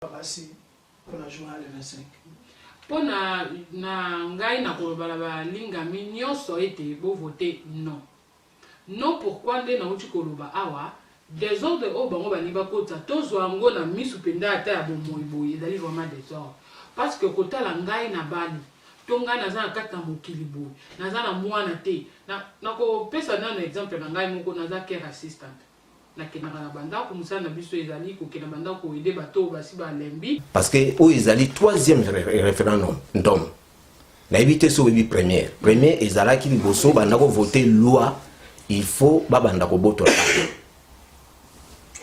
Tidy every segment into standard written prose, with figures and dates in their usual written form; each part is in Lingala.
Babasi pour la journée le 25. Pour na ngai na kolobala ba linga mi nyonso ete bo voter non. Non pourquoi ndé na uti koloba awa désordre o bango bani bakota tozwa ngo na misu penda ata ya bomoiboye ezali vraiment désordre parce que kotala ngai na bali tonga naza na kata mokili boye naza na mwana te na ko pesa na exemple na ngai moko naza care assistant na kenaka na bandako musana biso ezali ko kena bandako aider bato basi ba lembi parce que o ezali troisième référendum ndom na éviter so bi première ezalaki liboso bandako voter loi il faut babanda ko botola.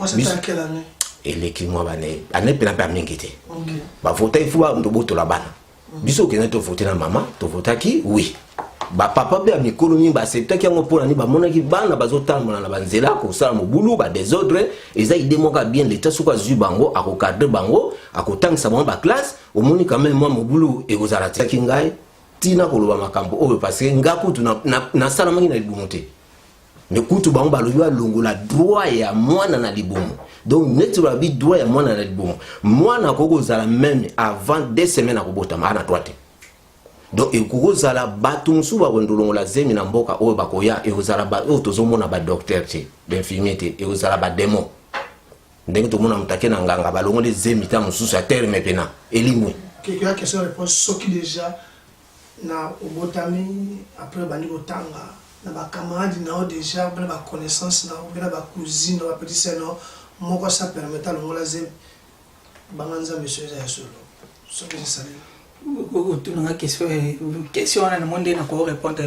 C'est à quelle année? Et l'équipe moi année pena pas mingité. OK. Ba voter il faut ba botola bana. Biso ke na to voter na mama, to voter ki oui. Ba papa be mikolo mi ba accepter ki ngo pona ni ba mona ki bana bazotambona na banzela ko sala mobulu ba désordre eza idée moka bien l'état suka zu bango akokadre bango akotangisa bango ba classe au moni quand même moi mobulu e kozala taki ngai tina koloba makambo o parce que ngaku tu na sala mangi na libumote. Mais kutu bango balobi ba longola droit ya mwana na libumo. Donc net ba bi droit ya mwana na libumo. Mwana koko zala même avant 2 semaines akobota ma na droite. Donc ekozala batu musu ba ndolongola zemi na mboka oyo bakoya ekozala ba oyo tozomona ba docteur te d'infirmier te ekozala ba démon ndenge to mona mutake na nganga balongole zemi ta mususu a terme pena elimwe quelqu'un qui se répond ce qui déjà na obotami après bani otanga na ba camarade na déjà ba connaissance na ba cousine na ba petit sœur no moko ça permettre longola zemi banganza monsieur ya solo ce que c'est ça. Une question à la monde n'a pas répondre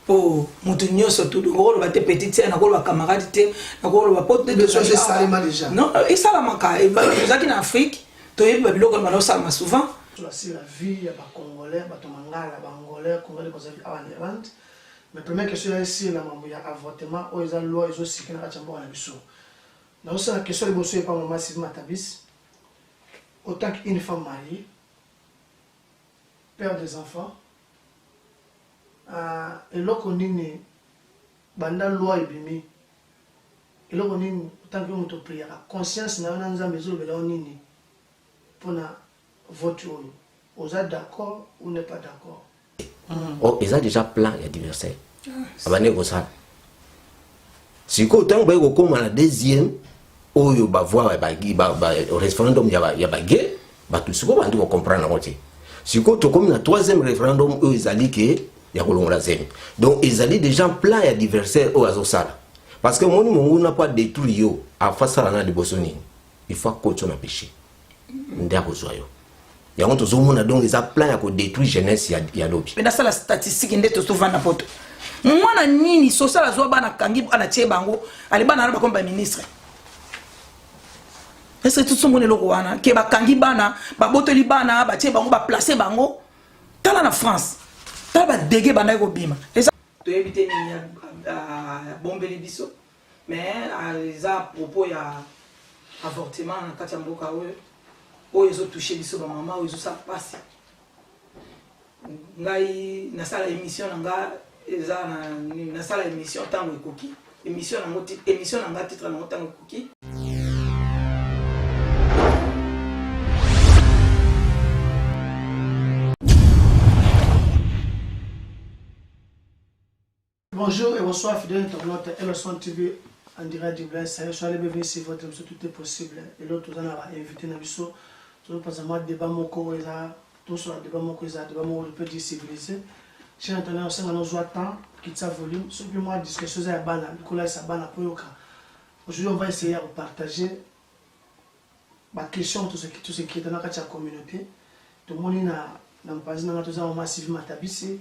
pour montenir surtout le rôle de petite sœur, le rôle de camarade, le rôle de pote de choses déjà. Non, et ça la manque. Et vous êtes en Afrique, tu es le bloc comme ça mais souvent. C'est la vie, il y a des Congolais, des Mangala, des Angolais, Congolais comme ça en Irlande. Mais première question ici, là, il y a avortement, où ils ont loi, ils ont aussi qu'il y a un chambre à la biso. Donc c'est la question de monsieur pas maman Sylvie Matabis. Autant qu'une femme mariée. Père des enfants, et là qu'on dit banda loi et bimi, et là qu'on dit tant que on te prie, la conscience n'a pas besoin de l'onini pour na voter. Vous êtes d'accord ou n'est pas d'accord? Oh, ils ont déjà plein d'adversaires. Abane ko ça. Si ko tant ba ko comme la deuxième, oyo ba voir ba au référendum ya ba gay, ba tout ce ko ba comprendre na côté. Si tu comme le troisième référendum, eux ils allaient que y a la zemi. Donc ils allaient déjà plein d'adversaires au azosala. Parce que mon n'a pas détruit yo à face à la de Bosoni. Il faut que tu péché. Ndako zoyo. Ya on tozo mona donc ils a plein à détruire jeunesse ya lobi. Mais dans ça la statistique ndeto souvent na poto. Mwana nini social zo bana kangi ana tie bango, ali bana na ba comme ministre. Est-ce que tout ce monde est là que ba kangi bana ba boteli bana ba tie bango ba placer bango tala na France tala ba dégué bana ko bima et ça to éviter ni bomber les biso mais les à propos ya avortement na kati ya mboka o ils ont touché biso ba maman o ils ont ça passe ngai na sala émission nga eza na sala émission tango ekoki émission na nga titre na tango ekoki. Bonjour et bonsoir fidèles internautes Elson TV en direct du Blaise. Je suis allé bienvenue sur votre émission Tout est possible. Et l'autre, vous en avez invité Nabiso. Nous passons à débat moko tout sur le débat moko débat moko peut dire civilisé. Chez Antonio, on s'en a temps quitte sa volume. Simplement discussion à bana, Nicolas sa bana pour yoka. Aujourd'hui, on va essayer de partager ma question tout ce qui est dans la communauté. Tout le monde n'a pas dit dans tout ça Sylvie Matabisi,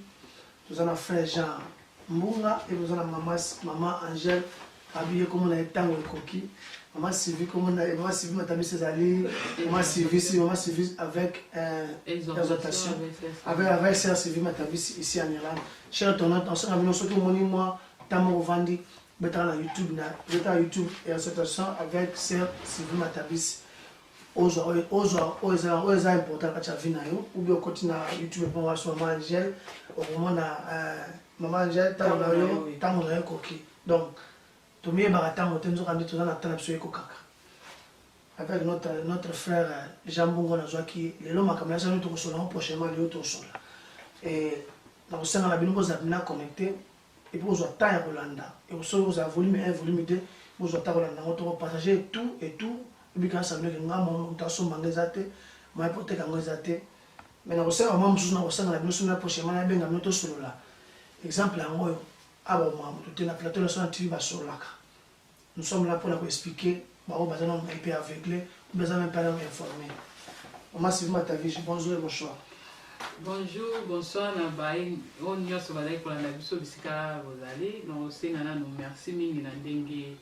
tout ça frère Jean Mbunga et nous avons maman Angèle habillée comme on a été en coquille. Maman Sylvie comme on a maman Sylvie Matabisi Zali, maman Sylvie avec exhortation avec sœur Sylvie Matabisi ici en Irlande. Cher internaute, on s'est ramené surtout mon moi Tamo Vandi, mettre na YouTube et exhortation avec sœur Sylvie Matabisi. Oza important quand tu as vu na yo ou bien continue na YouTube pour voir sur maman Angèle au moment na maman Angèle tango na yo koki donc to mieux baratango tenzo kandi to na tana biso eko kaka avec notre frère Jean Bongo Nazwaki, les lois makamasa nous trouvons prochainement les autres sont là. Et dans le sein de la bino vous avez connecté et pour vous taille Rolanda et vous avez volume 1 volume 2 vous avez Rolanda on va partager tout et puis quand ça veut dire que ngamo taso mangezate ma pote kangezate mais dans le sein vraiment nous na sein de la bino sur prochainement na benga notre solo là exemple en moi abo mamu tout na plateau sur TV ba sur là nous sommes là pour expliquer bah on besoin un peu aveuglé besoin même pas informé on m'a suivi ma vie bonjour et bonsoir. Bonjour, bonsoir, Nabaï. On y a ce balai pour la biso bisika vous allez. Nous sengana nous merci mingi na ndenge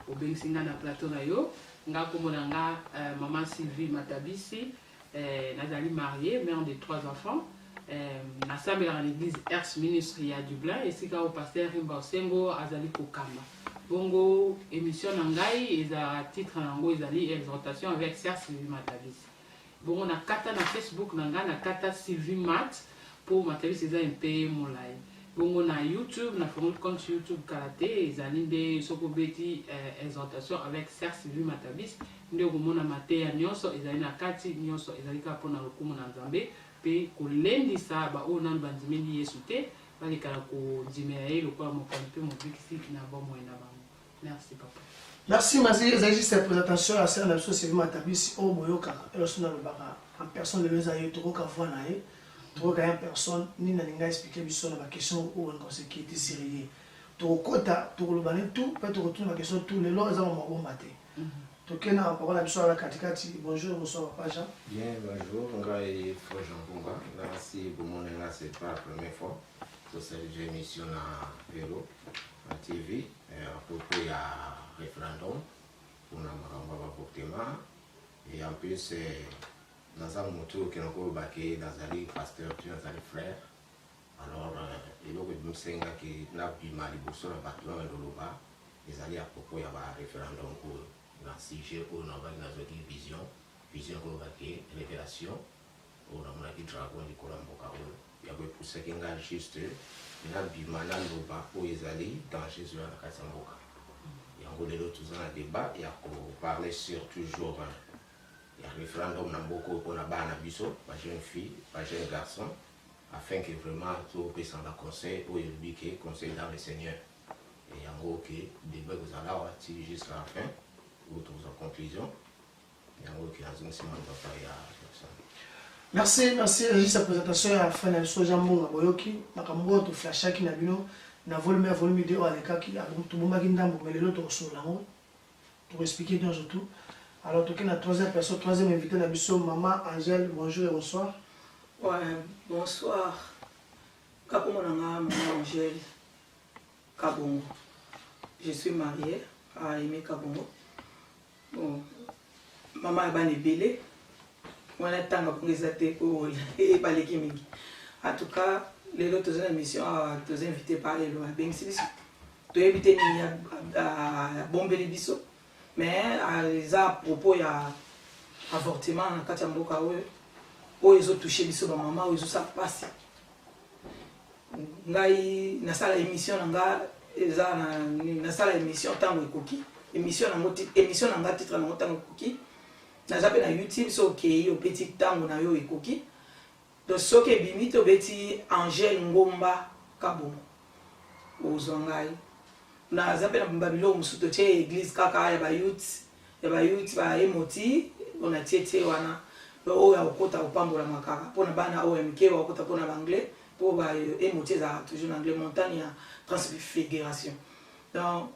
au bensinga na plateau na yo. Nga komonanga maman Sylvie Matabisi, nazali mariée, mère de 3 enfants. Na sabela à l'église Ers Ministry à Dublin et sika au pasteur Rimba Sengo azali kokamba. Bongo émission nangai eza titre nango ezali exhortation avec Sœur Sylvie Matabisi. Bon, on a kata na Facebook nanga na kata Sylvie Mat pour Matabisi eza MP molai. Bon, on a YouTube na compte YouTube karaté ezali nde soko beti exhortation avec Sœur Sylvie Matabisi nde komona mateya nyonso ezali na kati nyonso ezali ka pona lokumu na Nzambe pe kolendisa ba o nan bandimeli Yesu te balikala ko dimela ye lokwa mokonzi pe mobikisi na bomo na bango. Merci papa. Merci Mazi, j'ai juste cette présentation à Sœur Sylvie Matabisi au Boyoka et le Sona Lobaka en personne de les aïeux trop qu'avant naïe trop qu'à une personne ni n'a pas expliqué biso na question ou en conséquence qui est sérieux trop kota trop le bané tout peut te retourner la question tous les lois ils ont bon maté to kena parole biso la katikati bonjour bonsoir papa Jean. Bien bonjour ngai frère Jean Bonga merci pour mon là c'est pas la première fois que cette émission na Vélo à TV à propos il y a référendum pour la avortement et en plus dans un moto qui est encore baqué dans un pasteur tu dans un frère alors il y a une senga qui n'a pas mal de bourse dans bâtiment de l'Oba ils allaient à propos il y a un référendum pour dans sujet pour nous dans une vision pour baquer révélation pour nous qui dragon du Colamboka il y avait pour ce qui est juste il y a un mal dans l'Oba pour ils allaient dans Jésus à la Kassamboka. En gros, les autres ont un débat, il y a parler sur toujours il y a un référendum dans beaucoup pour la banne à biso, pas jeune fille, pas jeune garçon, afin que vraiment tout puisse en conseil ou il que conseil dans le Seigneur. Et en gros, que le débat vous allez avoir jusqu'à la fin, ou tous en conclusion. Et en gros, que dans une semaine, on va faire Merci, juste la présentation à la fin de la Jean Bonga Boyoki, Makambo, tout flash qui n'a bien. Na volume vidéo à l'écart qui a tout le monde mais les autres sont là pour expliquer bien surtout. Alors tout cas la troisième personne, troisième invité na biso maman Angèle, bonjour et bonsoir. Ouais, bonsoir. Kapomonanga maman Angèle Kabongo. Je suis mariée à Aimé Kabongo. Bon, maman est ban belé. On a tanga pour les athées pour et pas les chimiques. En tout cas les autres émissions tous invités par les lois bien si tu éviter à bomber les bisous mais les à propos il y a avortement en Kachamboka où ils ont touché bisous ma maman où ils ont ça passé ngai na sala émission nga eza na sala émission tango ekoki émission na titre na tango ekoki na zape na YouTube so okay au petit tango na yo ekoki. Donc, ce qui est bimite, c'est Angèle Ngomba Kabongo. Aux Angaï. Nous avons Babylone, nous avons l'église Kaka, il y a youth, il y a Emoti, on a Tieté, on a Okota, on Pambola Makara, pour Bana OMK, on a Okota pour l'anglais, pour Emoti, toujours en anglais, montagne, transfiguration. Donc,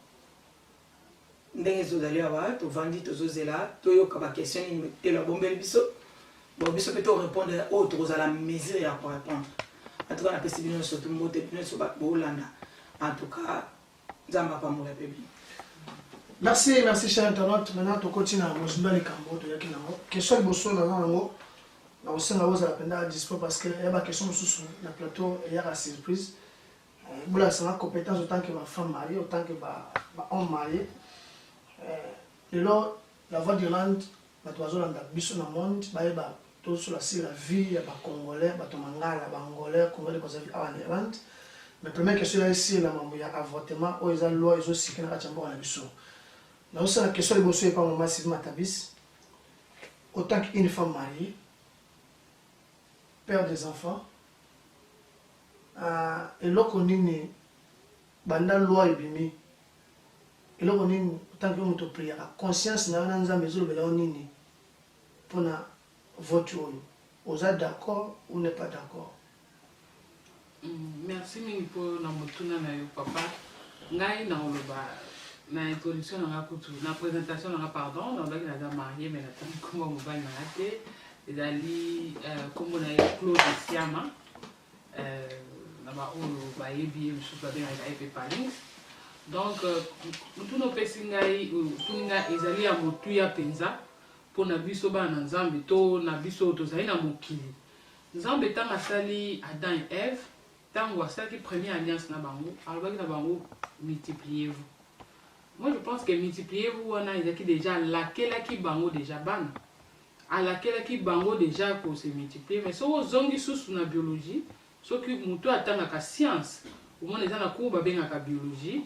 nous allons tu vendis, tu as là, tu as une question, et la bombe, bon, je peux te répondre autres à la mesure à quoi répondre. En tout cas, la possibilité sur tout le monde, en tout cas, Zamba pas mon bébé. Merci, cher internaute. Maintenant, tu continues à Mozumba les Cambo, tu y a qui n'a pas. Question de Bosso dans un mot. Là aussi, on a la dispo parce qu'il y a des questions sous le plateau et il y a la surprise. Vous avez la compétence autant que ma femme mariée, autant que ma homme marié. Et là, la voix d'Irlande, la toison dans le biso dans le monde, tout sur la vie, il y a des Congolais, des Mangala, des Angolais, des Congolais qui sont en Irlande. Mais la première question ici, il y a un avortement, où ils ont loi, ils ont aussi qu'il y a un biso. Donc, c'est la question de Bosso et pas mon massif Matabis. autant qu'une femme mariée, père des enfants, et là qu'on est banda loi et bimi, et là qu'on est autant que notre prière, la conscience n'a pas dans maison de l'on pour na vote. Vous êtes d'accord ou n'est pas d'accord? Merci pour na motuna na yo papa. Ngai na oloba na introduction na kutu na présentation na pardon na ndaki na marié mais na tant comment on va na rater ezali comme on a Claude Siama na ba olo ba yebi mususu ba na IP Palings. Donc mutuna pesi ngai tuninga ezali ya motu ya penza pour na biso ba na nzambe to na biso to zali na mokili. Nzambe tanga sali Adam et Ève. Tango asaki première alliance na bango, alors na bango multipliez-vous. Moi je pense que multipliez-vous on a déjà laquelle qui bango déjà ban. À laquelle qui bango déjà pour se multiplier mais so zongi sous na biologie, so que muto atanga ka science, au moins les na cours ba benga ka biologie,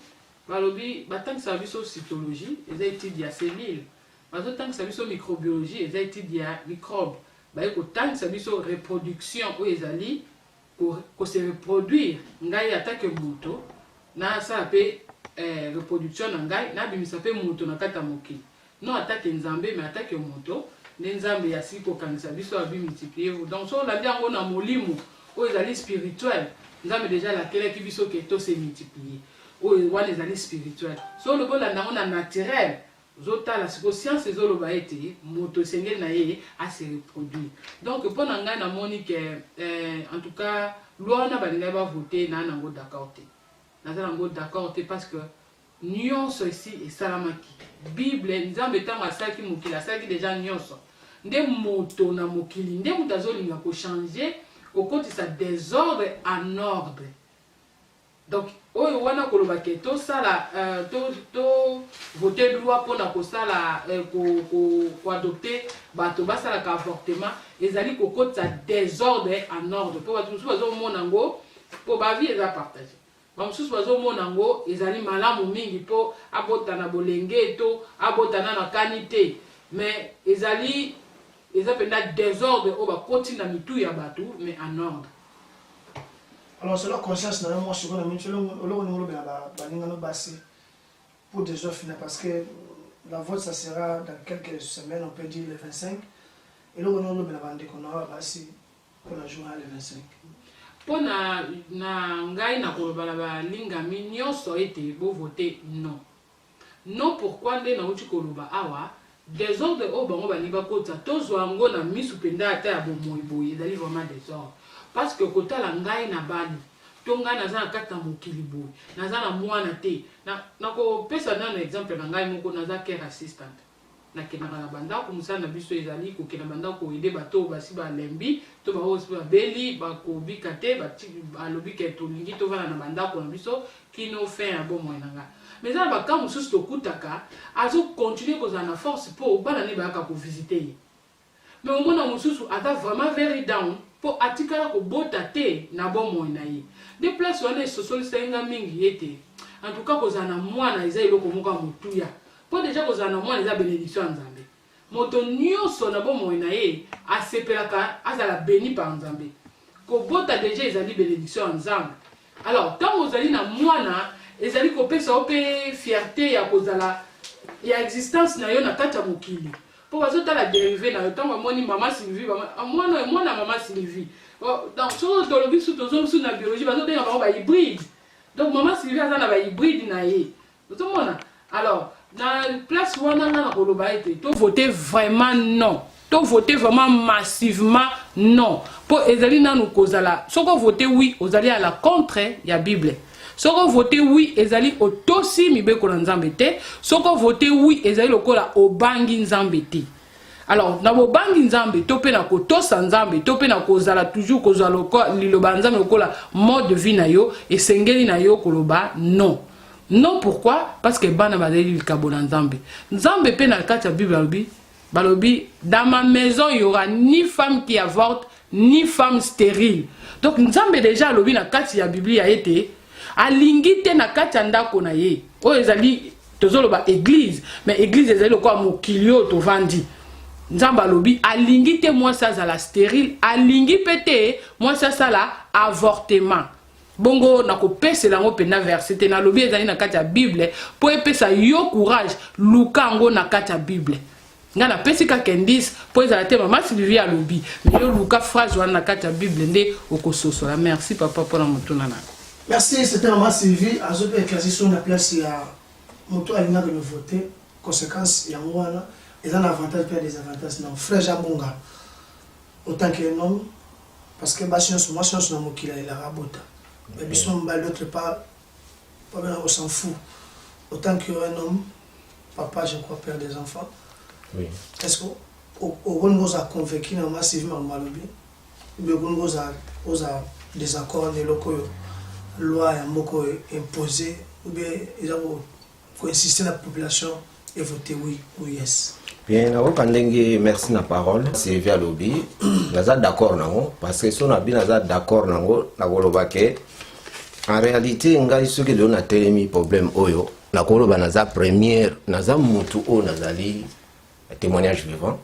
balobi batang service cytologie, les études ya cellules. Bazo tang service microbiologie, les études ya microbes. Ba ko tang service reproduction ou ezali pour se reproduire ngai attaque moto na ça peut reproduction ngai na bimisa pe moto na kata moki non attaque nzambe mais attaque moto nzambe ya siko kanisa biso abi multiplier donc so la bien on a molimo o ezali spirituel nzambe déjà la kele ki biso ke to se multiplier o wana ezali spirituel so le bon la na naturel zota la science ezolo ba ete moto sengel na ye a se reproduire donc pour nanga na moni que en tout cas loi na balinga ba voter na nango d'accord te na nango d'accord te parce que nyonso ici et salamaki bible nzambe tanga saki mokila saki déjà nyonso nde moto na mokili nde mutazolinga ko changer au côté ça désordre en ordre. Donc oyo wana koloba ke to sala to voter loi pour na ko sala ko adopter bato ba sala ka avortement ezali ko kota désordre en ordre pour bato musu bazo mona ngo pour ba vie eza partager ba musu bazo mona ngo ezali malamu mingi po abota na bolenge to abota na kanité mais ezali penda désordre o ba koti na mitu ya bato mais en ordre. Alors, c'est la conscience, moi, je suis pour des offres, parce que la vote, ça sera dans quelques semaines, on peut dire le 25. Et là, on aura pour la journée le 25. Pour na ngai na koloba lingami nyonso ete bo voter non. Non pourquoi nde na uti koloba awa désordre o bango bani ba kota tozwa ngo na misu penda ata ya bomoiboye ezali vraiment désordre. Parce que kota la ngai na bani tonga na za kata mokili boy na za na mwana te na ko pesa na exemple na ngai moko na za care assistant na kena na banda ko musana biso ezali ko kena banda ko ide bato basi ba lembi to ba hospital beli ba ko bikate ba alobi ke to lingi to vana na banda ko na biso kino fait un bon moyen nga mais ça ba ka mususu to kutaka azo continuer ko za na force pour bana ne ba ka ko visiter mais au moins mususu ata vraiment very down pour atikala ko bota te na bon moyen na ye de place wana social senga mingi ete en tout cas ko za na mwana eza iloko moka mutuya pour déjà ko za na mwana eza bénédiction nzambe moto nyonso na bon moyen na ye asepelaka azala béni par nzambe ko bota déjà ezali bénédiction nzambe alors tant ozali na mwana ezali ko pesa ope fierté ya kozala ya existence na yo na kati ya mokili pour bazotala dérivé na yo tant moni mama Sylvie mwana mama Sylvie dans ce tolobi sous tozo na biologie bazobenga bango ba hybride donc mama Sylvie azana ba hybride na ye otomona alors dans place wana na koloba ete to voter vraiment non to voter vraiment massivement non pour ezali nanu kozala soko voter oui ozali à la contre ya bible soko voter oui ezali otosi mibeko na nzambe te soko voter oui ezali lokola obangi nzambe te. Alors na bobangi nzambe to pe na ko tosa nzambe to pe na ko zala toujours ko zala liloba nzambe lokola mode de vie na yo et sengeli na yo koloba non. Non pourquoi? Parce que bana bazali likabona nzambe. Nzambe pe na kati ya Bible balobi dans ma maison il y aura ni femme qui avorte ni femme stérile. Donc nzambe déjà lobi na kati ya Bible ya été alingi te na kati ya ndako na ye. O ezali tozoloba église mais église ezali lokola mokilio to vandi. nzamba lobi alingi te moi ça la stérile alingi pété moi ça la avortement bongo nako pese lango pena verset na lobi ezali na kati ya Bible po epesa yo courage luka ngo na kati ya Bible ngana pesi ka kendis po ezala te mama Sylvie a lobi mais yo luka phrase wana na kati ya Bible nde okososola. Merci papa pour la motuna na. Merci, c'était maman Sylvie azope éclairci sur la place ya moto alina de me voter conséquence ya ngwana et un avantage et des avantages non frère Jambonga autant qu'un homme parce que moi science na mokila il a rabota mais bisson ba l'autre pas bien on s'en fout autant qu'un homme papa je crois père des enfants oui est-ce que au nous a convaincu na massivement maman lobi mais nous a des accords des locaux loi ya moko imposé ou bien ils ont insister la population et voter oui ou yes. Bien, merci na parole. C'est via lobby. Naza d'accord nango parce que si on a bien naza d'accord nango na koloba ke en réalité ngai ce que l'on a tellement problème oyo na koloba naza première naza mutu o nazali témoignage vivant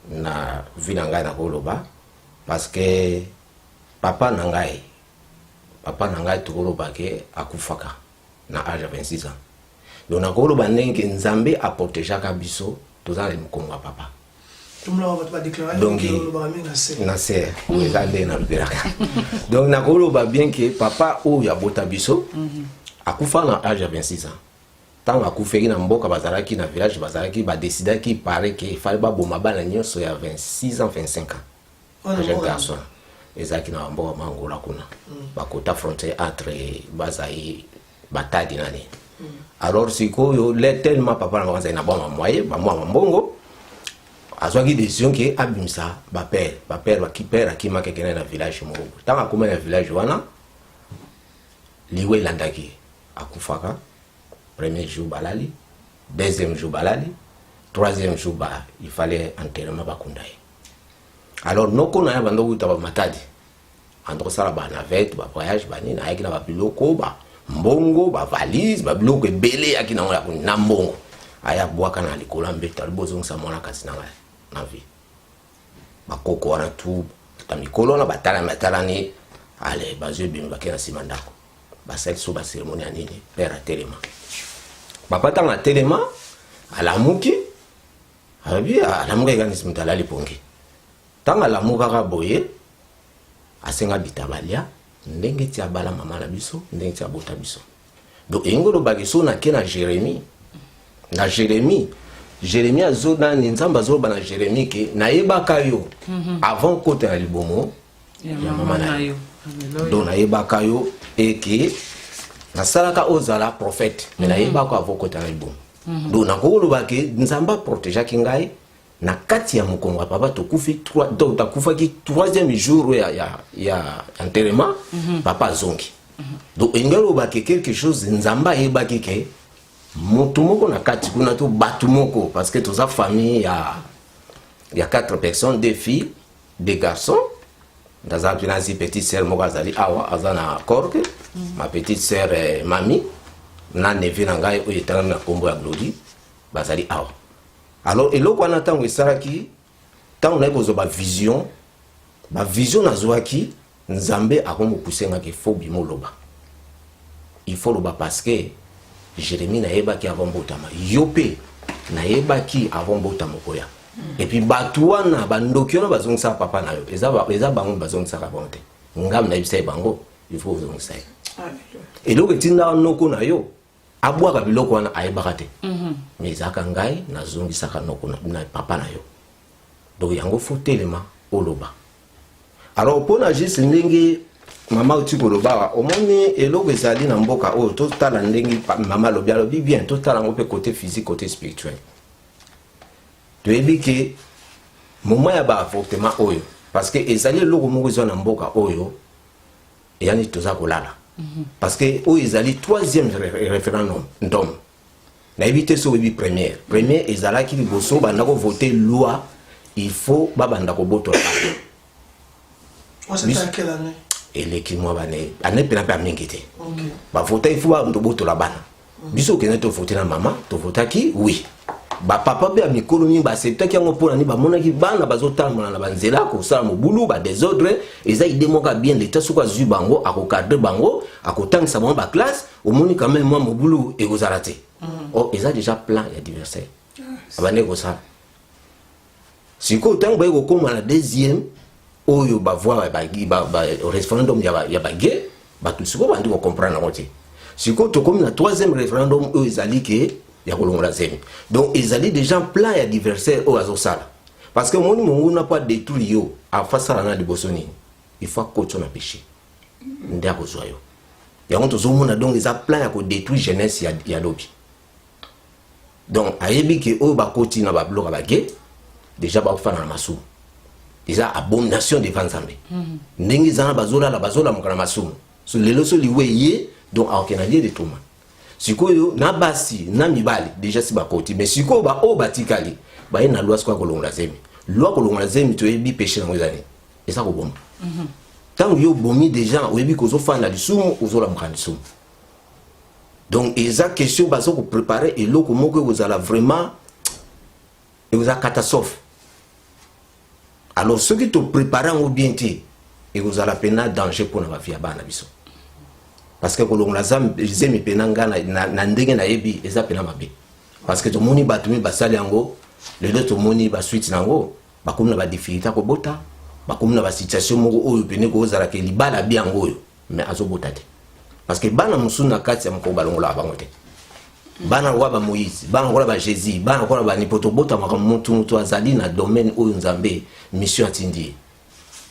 na vie na ngai na koloba parce que papa na ngai to koloba ke akufaka na âge de 26 ans. Donc na koloba ndenge nzambe a protéger ka biso tozala mkongo papa. Donc na c'est donc na koloba bien que papa o ya bota biso akufa na âge de 26 ans. Tant akufeki na mboka bazalaki na village bazalaki ba décider qui paraît que fallait ba boma bana nyonso ya 26 ans 25 ans. Jeune garçon. Ezaki na mboka mangola kuna. Ba kota frontière entre Bazaï Batadi nani. Alors si ko le tellement papa na kanza na ba moyen ba mwa mbongo azwaki décision que abimsa ba père ki père ki makekena na village mo tanga kuma na village wana liwe landaki akufaka premier jour balali deuxième jour balali troisième jour ba il fallait enterrement ba kundaye. Alors noko na bando kuta ba matadi andro sala ba navette ba voyage ba ni na ayikina ba biloko ba mbongo ba valise ba biloko ebele akina ngala na mbongo aya bwaka na likola mbeta libozo ngisa mwana kasi na vie bakoko wana tu ta mikolo na batala ni ale bazwe bimba kena simandako basel so ba cérémonie anini père atelema papa tanga telema alamuki abi alamuka ikani simtala lipongi tanga alamuka ka boye asenga bitabalia ndenge ti abala mama na biso ndenge ti abota biso donc engolo bagiso na kena Jérémie azona nzamba zo bana Jérémie ke na yebaka yo avant côté na libomo ya mama na yo donc na yebaka yo et que na salaka ozala prophète mais na yebaka avant côté na libomo donc na ko lo ke nzamba protéger kingai na kati ya mukongo papa to kufi 3 donc ta kufaki 3e jour ya enterrement papa zongi donc engalo ba ke quelque chose nzamba yebaki ke mutumoko na kati kuna to batumoko parce que tous a famille il y a 4 personnes, 2 filles, 2 garçons. Dans un petite sœur Mogazali awa azana korke ma petite sœur Mami na nevi na ngai o yetana na kombo ya Glody bazali awa. Alors eloko wana tango esaraki tango na kozo ba vision na zoaki nzambe akomo kusenga ke faut bimoloba. Il faut loba parce que Jérémie na yebaki avant botama yope na yebaki avant botama koya. Et puis batuana bandokyo na bazongisa papa na yo eza bango bazongisa ka bonte ngam na ibisa bango il faut bazongisa. Et donc tinda noko na yo abwaka biloko wana ayebaka te mais ezaka ngai nazongisa ka noko na papa na yo donc yango faut telema oloba. Alors pona juste ndenge mama utikoloba omoni eloko ezali na mboka oyo totala ndenge mama lobi bien totala ngo pe côté physique côté spirituel. Tu es dit que moment ya ba avortement oyo parce que ezali loko moko zo na mboka oyo yani toza kolala parce que oyo ezali 3e référendum ndom na éviter so bi première ezalaki liboso banda ko voter loi il faut babanda ko boto c'est à quelle année et l'équilibre bané année pena pa mingité ba voter il faut ba boto la bana biso ke to voter na mama to voter ki oui papa be mikolo mingi acceptaki yango mpona ni bamonaki bana bazotambola na banzela kosala mobulu badésordre eza ide moko bien leta soki azwi bango akokadre bango akotangisa bango baclasse omoni quand même mwa mobulu ekozala te eza déjà plan ya adversaire abandi kosala sikoyo ntango baye kokóma na deuxième oyo bavoi référendum ya bagay bato sikoyo bandi kocomprendre yango te sikoyo tokómi na troisième référendum oyo ezali ke ya kolongola zemi donc ezali déjà plan ya adversaire oyo azosala parce que moni mongo na pas détruire yo afasala na liboso nini il faut akotio na péché nde akozwa yo yango tozomona donc eza plan ya kodétruire jeunesse ya lobi donc ayebi ke oyo bakoti na babiloko bagay déjà bakofana na masumu eza abomination devant nzambe ndenge eza na bazolamuka na masumu so lelo so liwe ye donc aokena lie de tuma sikoyo na basi na mibali déjà si bakoti mais sikoyo oyo batikali baye na loi sikoyo kolongola zemi loi kolongola zemi toyebi péché nango ezali eza koboma ntango yo bomi déjà oyebi kozofanda lisumu ozolamuka lisumu donc eza question bazo koprépare eloko moko ekozala vraiment ekozala catastrophe alors soki toprépare yango bien te ekozala pena danger mpona bavie ya bana biso parce que kolongola zemi pena nga na ndenge nayebi eza pena mabe parce que tomoni bato mi basali yango lelo tomoni basuite nango bakomi na badifficulté kobota bakomi na basituation moko oyo pene kozalaka libala bi yango oyo mais azobota te parce que bana mosusu na kati ya mokolo balongolaka bango te bana lokola ba Moïse bana lokola ba Jésus bana lokola ba nipoto botamaka mutu azali na domaine oyo nzambe mission atindi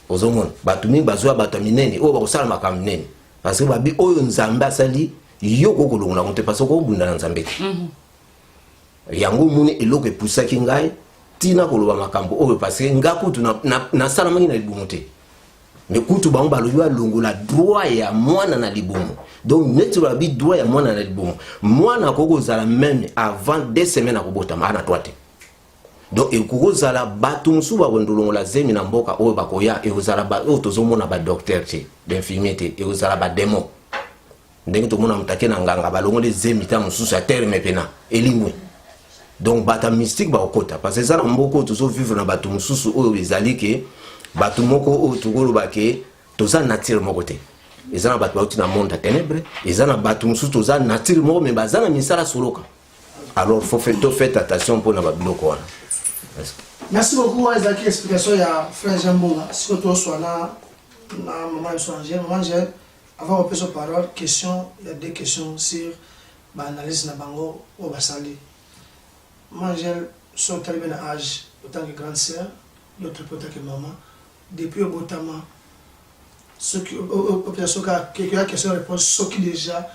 ozomona bato mingi bazwa bato minene oyo bakosala makambo minene parce que babi oyo nzambe asali yo kokolongola ngo te parce que okobunda na nzambe te yango moni eloko epusaki ngai tina koloba makambo oyo parce que nga kutu nasalamaki na libumu te mais kutu bango balobi balongola droit ya mwana na libumu donc neti balobi droit ya mwana na libumu mwana akokozala même avant 2 semaines akobotama ana droit te donc ekokozala bato mosusu bakondolongola zemi na mboka oyo bakoya ekozala oyo tozomona badocteur te d'infirmier te ekozala bademo ndenge tomona mutake na nganga balongoli zemi ta mosusu ya terme pena elimwe donc bata mystique bakokota parce que eza na mboka oyo tozovivre na bato mosusu oyo ezali ke bato moko oyo tokoloba ke toza nature moko te eza na bato bauti na monde ya ténèbre eza na bato mosusu toza nature moko me baza na misala soloka alors faut faire attention mpona babiloko wana. Merci beaucoup ezalaki explication ya frère Jean Mbonga sikoyo toswa na maman yeso Angèle. Maman Angèle, avant de passer parole, question, il y a des questions sur l'analyse na bango au basali. Maman Angèle, son talibé na âge autant que grande sœur, l'autre autant que maman, depuis au Botama, ceux qui quelqu'un qui se répond ceux qui déjà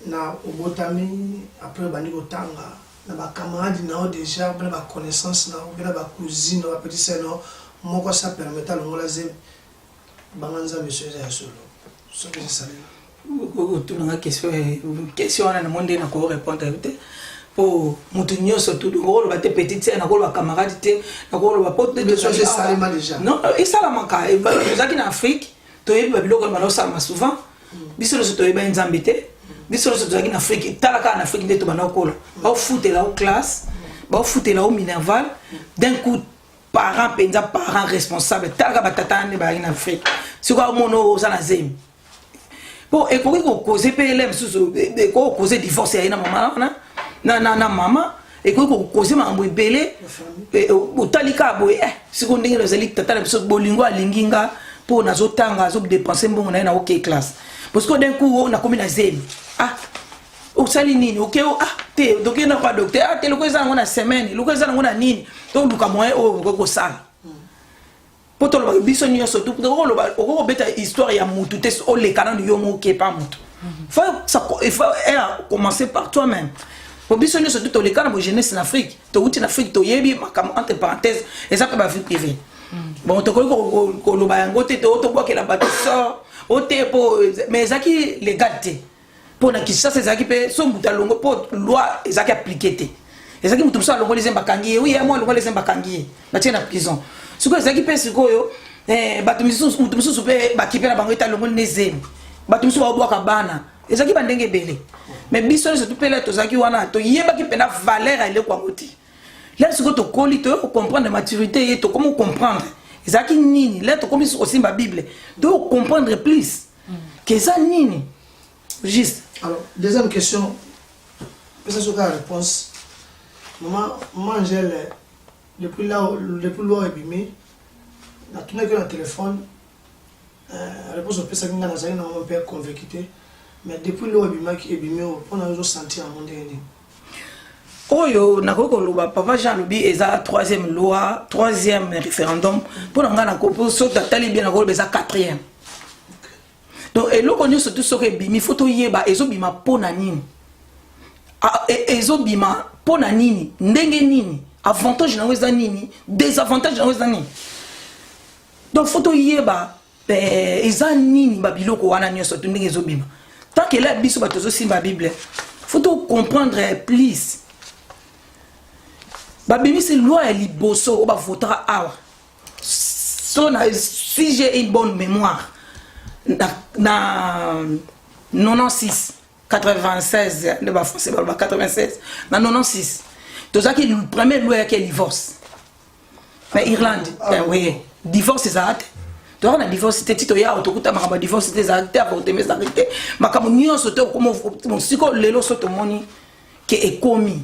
na au Botami après bandi Botanga na ba camarade na déjà ba connaissance na ba cousine ba petite sœur moi quoi ça permet à l'ongola zem banganza monsieur ya solo ce que c'est ça tout na question na monde na ko répondre pour mutunyo surtout ko ba te petite sœur na ko ba camarade te na ko ba pote de ça ça déjà non et ça la manka ezaki na Afrique to yebi ba biloko malo ça souvent biso le to yebi nzambe te biso so tozaki na Afrique talaka na Afrique ndeto bana kola ba foutela au classe ba foutela au minerval d'un coup parents penza parents responsables talaka batata ne ba na Afrique siko mono za na zemi bon et ko causer PLM sous ko causer divorce ya na mama na mama et ko causer mambo ebele o talika boy siko ndenge le zeli tata na biso bolingo alinginga pour nazo tanga zo dépenser mbongo na OK classe parce que d'un coup on a comme na zemi ah au sali nini OK te donc il n'a pas docteur te le kweza ngona semaine le kweza ngona nini to luka moyen o ko sala poto lo biso nyo surtout ko beta histoire ya mutu te o le canon yo mo ke pas mutu il faut commencer par toi-même pour biso nyo surtout to le canon jeunesse en Afrique to uti en Afrique to yebi makam entre parenthèses et ça peut ba vie privée bon to ko lo ba yango te to boka la bateau o te po mais zaki légalité pour na kisa c'est zaki pe so muta longo po loi ezaki appliquer te ezaki mutu so longo les embakangi oui moi longo les embakangi ba tie na prison siko ezaki pe sikoyo bato mutu pe ba kipe na bango eta longo nezemi bato musu ba boka bana ezaki ba ndenge bele mais biso surtout pe là to zaki wana to yeba ki pe na valeur ile kwa ngoti là ce que tu colli tu comprendre la maturité et tu comment comprendre ça qui nini là tu comme aussi ma Bible tu comprendre plus que ça nini juste. Alors deuxième question, peut-être sur la réponse. Maman Angèle depuis là abîmé na tourné que le téléphone réponse au pesa kinga na zali na mon père convaincu mais depuis là abîmé on a senti en monde ni oyo nakoko loba papa Jean Lobi eza troisième loi troisième référendum pour nga na ko so tatali bien nakolo beza quatrième donc et loko nyo surtout soke bimi photo yeba ezobima pona nini ezobima pona nini ndenge nini avantage na weza nini désavantage na weza nini donc photo yeba eza nini ba biloko wana nyo surtout ndenge ezobima tant que là biso bato zo simba Bible photo comprendre plus babimi c'est loi ya liboso ba votera awa si j'ai une bonne mémoire na 96 96 de ba français ba 96 na 96 to ça qui le premier loi qui est divorce mais Irlande oui divorce c'est ça to on a divorce c'était tito ya autokuta makamba divorce c'était ça te avorter mais arrêter makamba nyonso to comme mon siko lelo soto moni que ekomi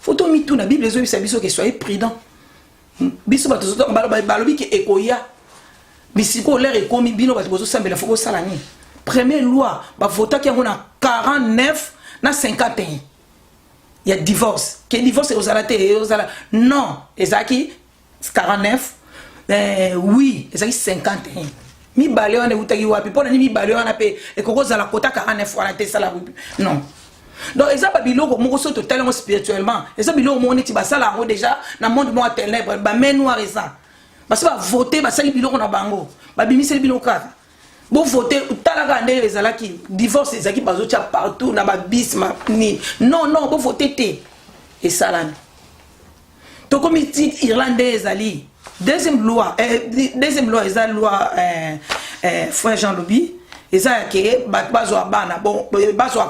photo mi tout na Bible ezo bisa biso que soyez prudent biso bato soto balobi que ekoya bisiko l'air ekomi bino bato bozo sambela foko sala ni première loi ba vota qui a 49 na 51 il y a divorce que divorce aux alaté aux ala non ezaki 49 oui ezaki 51 mi balé on utaki wapi pona ni mi balé on appé et koko za la kota 49 fois la te sala non donc ezaba biloko moko so totalement spirituellement ezaba biloko mo neti basala ngo déjà na monde mo ténèbre ba main noire ça parce que ba voter ba sali biloko na bango ba bimiseli biloko kaka bo voter talaka ndé ezalaki divorce ezaki bazo tia partout na ba bis ma ni non bo voter té et salami to comme irlandaise ali deuxième loi est la loi frère Jean Lobi eza ke bazo bana bon bazo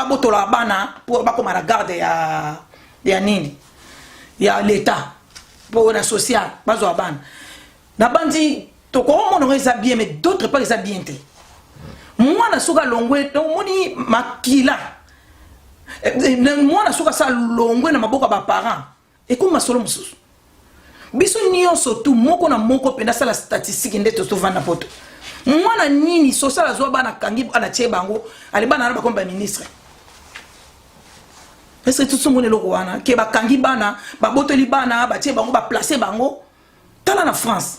botola bana pour ba comme la garde ya nini ya l'état pour la social bazo bana na bandi to ko mon eza bien mais d'autres pas eza bien té moi na soka longwe to moni makila moi na soka sa longwe na maboka ba parents et comme masolo mususu biso nyonso tout moko na moko penda sala statistique ndeto to vanda poto mwana nini so sala zo bana kangi ana tie bango ali bana ba komba ministre est-ce que tout ce monde loko wana ke ba kangi bana ba botoli bana ba tie bango ba placer bango tala na France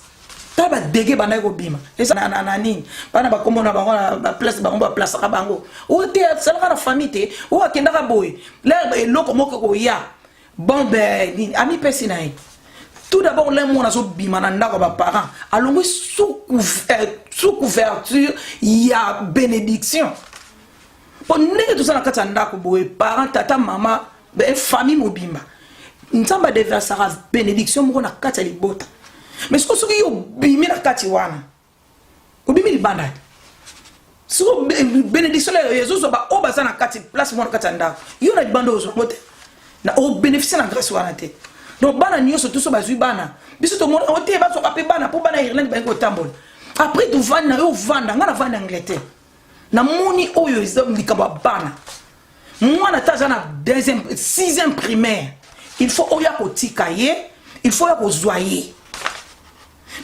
tala ba dege bana ko bima esa na nini bana ba komona bango ba place bango ba place ka bango o te sala na famille te o akenda ka boy le loko moko ko ya bon ben ami personne. Tout d'abord, les gens qui ont des parents, alors sous couverture, il y a bénédiction. Pour nous, tout ça, les parents, tata, maman, famille, mobimba. Nous avons des bénédiction, nous avons des bota. Mais ce que vous avez bimé la katiwana, vous bimé le bandai. Si vous bénédiction, les autres sont au bazar kati place, moi, katanda. Il y a des bandes au bénéfice de la grâce. Donc bana nyonso tout so bazui bana biso to mona ote baso kapé bana pour bana Irlande ba ko tambol après tu vanda yo vanda ngana vanda Angleterre na moni oyo izomlikaba bana mwana taza na deuxième sixième primaire il faut oya ko tikaye il faut ya ko zoyer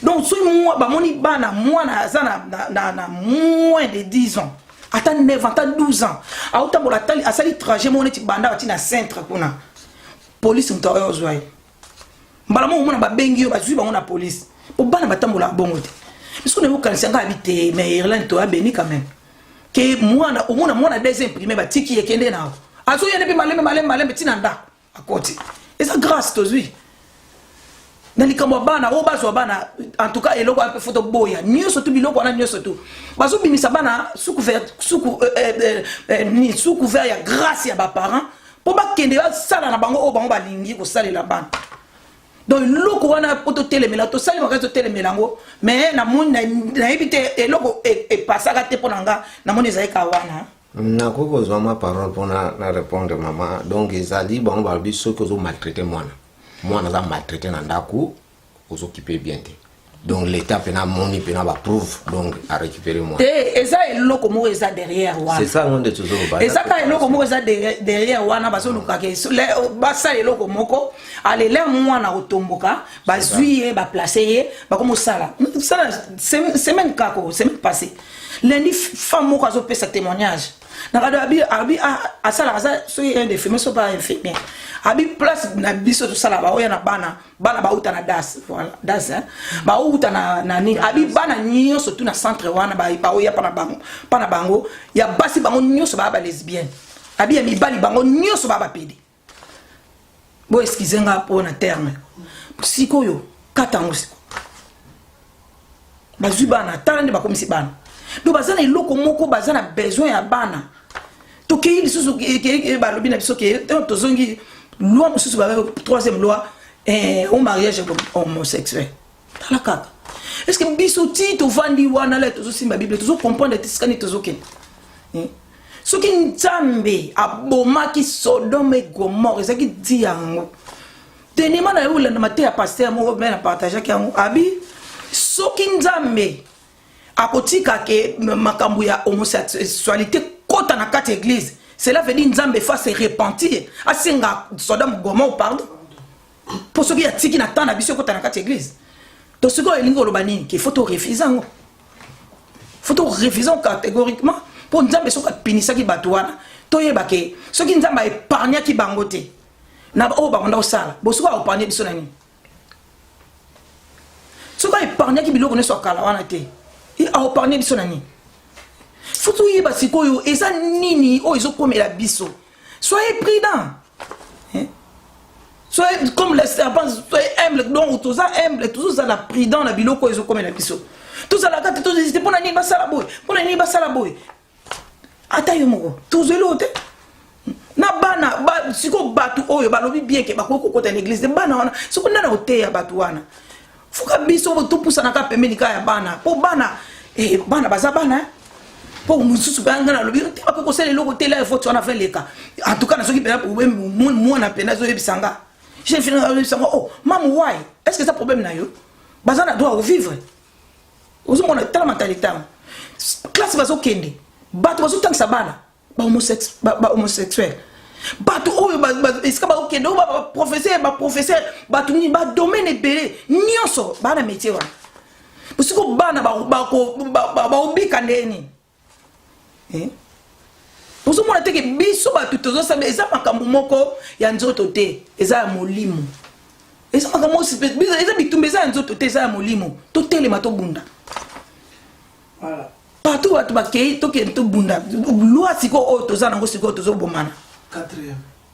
donc so moi ba moni bana mwana azana na moins de 10 ans ata 9 ans ata 12 ans autambola tali asali trajet mona ti banda ati na centre kuna police ntoyo zoyer mbala mo mona ba bengi yo bazui bango na police pour bana batambola bongo te parce que nous quand c'est habité mais Irlande to a béni quand même que moi na omona deuxième primaire ba tiki ekende na azo yene bi malembe tinanda akoti eza grâce to zui na likambo bana o bazo bana en tout cas eloko a photo boya nyoso to biloko na nyoso to bazo bimisa bana sous couvert ya grâce ya ba parents pour ba kende ba sala na bango o bango ba lingi ko salela bana. Donc loko wana poto telemela to sali makazo telemelango mais na moni na ebité eloko e pasaka te ponanga na moni zaika wana nakoko ozwa ma parole mpona na répondre mama donc ezali bango balobi soki ozo maltraité mwana aza maltraité na ndako ozokipe bien te donc l'état pena amoni pena baprouve donc a récupéré moi te eza eloko moko eza derrière wana c'est ça ngonde tozoloba eza ka eloko moko eza derrière wana bazolukaka basala eloko moko alele mwana kotomboka bazwi ye baplace ye bakomosala semaine kako semaine passée lundi femme moko azopesa témoignage nakado abi asalaka aza soki un infirmier so pas infirmier abi place na biso tosala baoya na bana bauta na das voilà das bauta na nini abi bana nyonso tu na centre wana baoya pana bango ya basi bango nyonso ba lesbienne abi ya mibali bango nyonso ba pedi bo excusez nga po na terme sikoyo katango siko bazwi bana tala nde bakomisi bana do bazana eloko moko bazana besoin ya bana to ke il susu ke ba lobi na biso ke to zongi loi mususu ba troisième loi au mariage homosexuel tala kaka est-ce que biso ti to vandi wana la to simba bible to comprendre tiskani to zoken soki nzambe abomaki Sodome et Gomorrhe ezaki di yango tenima na yo na mate ya pasteur moko ben na partager ki yango abi soki nzambe akotika ke makambo ya homosexualité kota na kati église cela veut dire nzambe fa se repentir asinga Sodome Gomorrhe pardon pour ceux qui atiki na tana biso kota na kati église to ce ko elingo lobani ki faut to refuser catégoriquement pour nzambe soka pinisaki bato wana toyeba ke soki nzambe épargner ki bango te na o bango sala bo soka épargner biso na nini soka épargner ki biloko ne so kala wana te et a épargner biso na nini faut toyeba sikoyo eza nini o ezokomela biso soyez prudent soyez comme les serpents soyez humble donc tous humble tous la prudent na biloko ezokomela biso tous la kate tous hésiter pour na nini basala boy ata yo moko tozelo te na bana ba siko batu oyo balobi bien ke bakoko kota l'église de bana wana siko ndana oteya batu wana fuka biso to pusana ka pembeni ka ya bana po bana bana baza bana po mususu banga na lobi te bakoko sele loko te la faut wana faire les cas en tout cas na soki pena problème moi na pena zo yebisanga j'ai fini na yebisanga oh maman why est-ce que ça problème na yo bazana doit vivre ozo mona tala mentalité classe bazo kende bato bazotangisa bana homosexuel bato oyo esika bakokende oyo baprofesseur bato nini badomaine ebele nyonso bana métier wana bosiko bana baobika ndeni ozomona teke biso bato tozosamba eza makambo moko ya nzoto te eza ya molimo eza makambo eza bitumba eza ya nzoto te eza ya molimo totelema tobunda voilà partout watu bakei toke to bunda loi siko o toza nango siko tozo bomana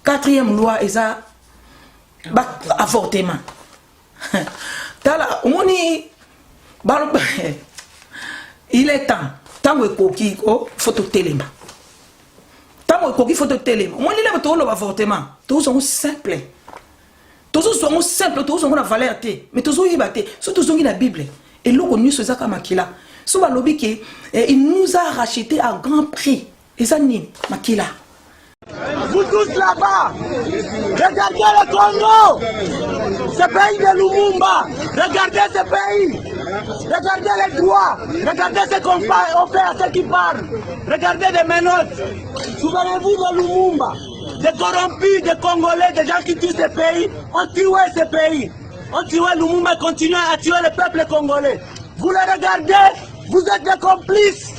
quatrième loi eza ba avortement tala omoni balo il est temps tango ekoki ko photo telema tango ekoki photo telema omoni le to lo avortement tozo simple tozo na valeur te mais tozo yibate so tozo ngi na bible et loko nyuso eza kama kila so balobi ke il nous a racheté à grand prix et ça ni makila vous tous là-bas regardez le Congo ce pays de Lumumba regardez ce pays regardez les droits regardez ce qu'on fait à ceux qui parlent regardez des menottes souvenez-vous de Lumumba des corrompus, des Congolais, des gens qui tuent ce pays ont tué ce pays ont tué Lumumba et continuent à tuer le peuple congolais. Vous le regardez, vous êtes des complices.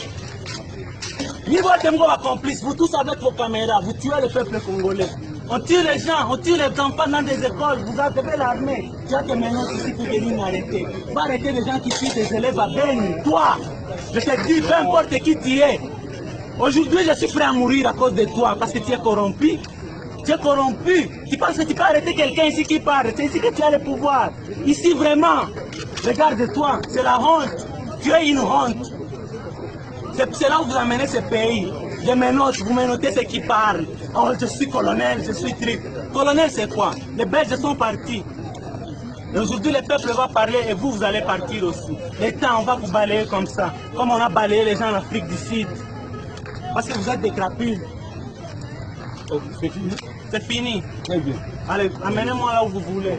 Vous tous avec vos caméras, vous tuez le peuple congolais. On tue les gens, on tue les enfants dans des écoles, vous avez l'armée. Tu as que maintenant ici pour venir m'arrêter. Va arrêter les gens qui tuent des élèves à Beni. Toi, je te dis, peu importe qui tu es. Aujourd'hui, je suis prêt à mourir à cause de toi parce que tu es corrompu. Tu es corrompu. Tu penses que tu peux arrêter quelqu'un ici qui parle. C'est ici que tu as le pouvoir. Ici, vraiment. Regarde-toi, c'est la honte. Tu es une honte. C'est là où vous amenez ce pays. Je menote, vous menotez ceux qui parlent. Oh, je suis colonel, je suis truc. Colonel, c'est quoi? Les Belges sont partis. Et aujourd'hui, le peuple va parler et vous allez partir aussi. L'État, on va vous balayer comme ça. Comme on a balayé les gens en Afrique du Sud. Parce que vous êtes des crapules. Oh, c'est fini? C'est fini. Très bien. Allez, amenez-moi là où vous voulez.